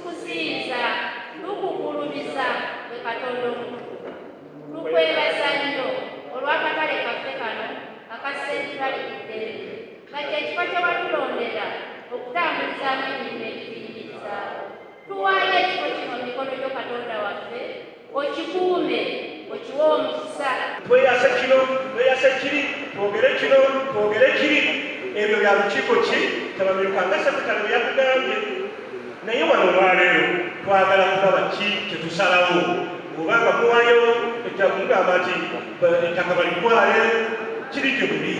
tukusinza tukukulubiza bwe Katonda omutukuvu tukwebaza nnyo olw'akatale kaffe kano akasentralidde nga kye kifo kye watulondera okutambulizaamu emirimu egiyingiza. Tuwaayo ekifo kino mu mikono gyo Katonda waffe, okikuume okiwe omukisa. Tweyase kino tweyase kiri twogere kino twogere kiri, ebyo bya lukiiko ki tabamiruka sekretary bwe yakugambye. Naye wano olwaleero twagala kulaba ki kyetusalawo obanga muwayo ekyakumugamba nti ettaka balitwale kiri gye muli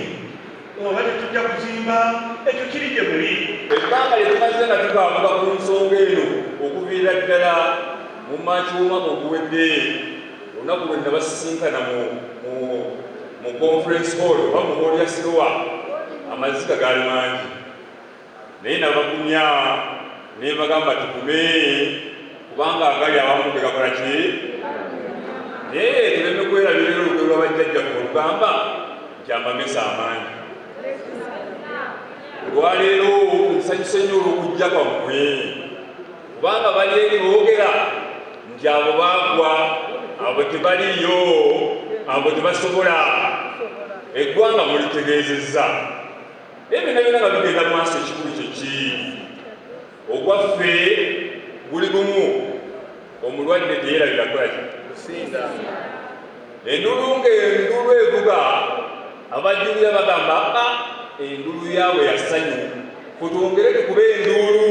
oba tetujja kuzimba ekyo kiri gye muli. Ebbanga lye tumaze nga tukavuga ku nsonga eno okuviira ddala mu Maaci w'omwaka oguwedde, olunaku lwe nabasisinkana mu conference hall oba mu hall ya Sirowa, amaziga gaali mangi naye nabagumya ne bagamba tukume kubanga agali abamu tegakola ki naye tuleme kwerabira olugero lwa bajjajjaffe olugamba nti amamesa amaanyi. Olwaleero nsanyuse nnyo olw'okujja kwammwe kubanga bali eri boogera nti abo baagwa, abo tebaliyo, abo tebasobola. Eggwanga mulitegeezezza ebyo byonna nga bigenda mu maaso. Ekikulu kyeki ogwaffe guli gumu, omulwadde teyerabira kolaki kusinda. Endulu ng'endulu evuga abajjulira bagamba endulu yaabwe yasanyu, kutwongere tukube endulu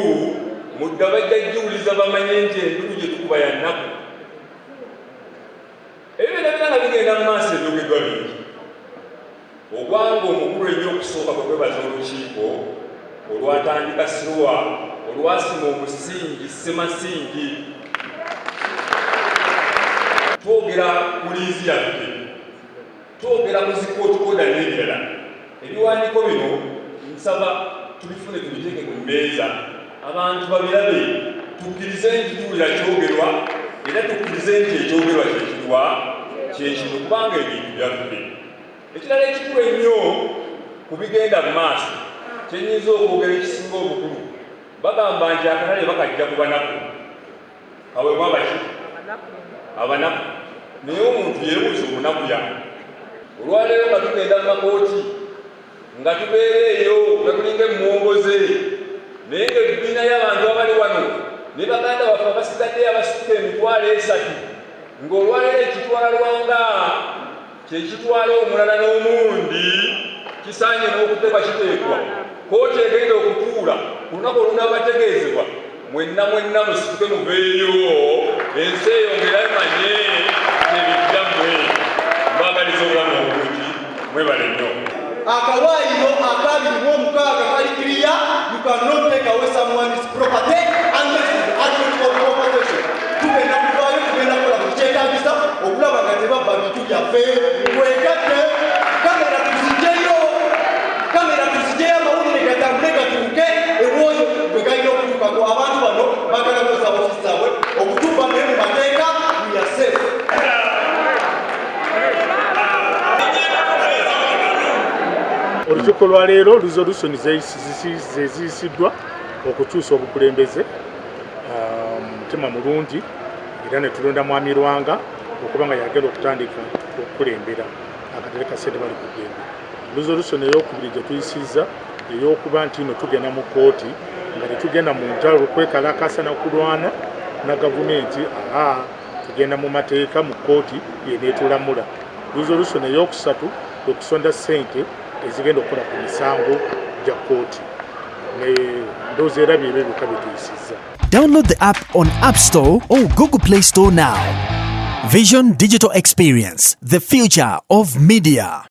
mudda bajjajjuuliza bamanye nti endulu gye tukuba ya nnaku. Ebyo byonna nga bigenda mu maaso ebyogedwa bingi. Ogwanga omukulu ennyo okusooka kwe kwebaza olukiiko olwatandika Sirowa, olwasima omusingi ssemasingi. Twogera ku liizi yaffe, twogera ku zikootikooda n'ebirala. Ebiwandiiko bino nsaba tubifune tubiteeke ku mmeeza, abantu babirabe, tukkirize nti tuwulira kyogerwa era tukkirize nti ekyogerwa kyekitwa kyekino kubanga ebintu byaffe. Ekirala ekikulu ennyo ku bigenda mu maaso kyenyiza okwogera ekisinga obukulu, bagamba nti akatale bakajja ku banaku kaweebwa abaki abanaku. Naye omuntu yeebuuza omunaku yange. Olwaleero nga tugenda mu makooti nga tubeera eyo nga tulinga emmuwongoze, naye ng'ebibiina y'abantu abali wano ne baganda baffe abasigaddeyo abasituka emitwalo 3 ng'olwaleero ekitwala Lwanga kyekitwala omulala n'omundi kisaanye n'okuteekwa kiteekwa. Kooti egenda okutuula ku lunaku olunaabategeezebwa, mwenna musituke muveeyo, ensi eyongera emanye ebijjammwe. Mbagaliza obulamu obulungi, mwebale nnyo. Akawaayiro aka 26 kali clear. You cannot take away someone's property unless it is actually of compensation. Tugenda kuvaayo tugenda kukola mu kyetaagisa okulaba nga tebabba bintu byaffe. Wegatte kamera tuziggyeyo, amawulire gatambule gatuuke ewooyo bwe galina okutuukako. Abantu bano bagala kukoza ofisi zaabwe okutuuka naye mu mateeka we are safe. Olukiiko lwa leero resolution zeziyisiddwa okukyusa obukulembeze mutima mulungi era ne tulonda mwami Lwanga okuba nga yagenda okutandika okukulembera akatale ka ssente bali ku ddembe. Resolution ey'okubiri gye tuyisizza ey'okuba nti ino tugenda mu kooti nga tetugenda mu ntalo okwekalakasa na kulwana na gavumenti, tugenda mu mateeka mu kooti yeneetulamula. Resolution ey'okusatu okusonda ssente ezigenda okukola ku misango gya kooti. Ndowooza era byebyo byokka bye tuyisizza. Download the app on App Store or Google Play Store now. Vision Digital Experience, the future of media.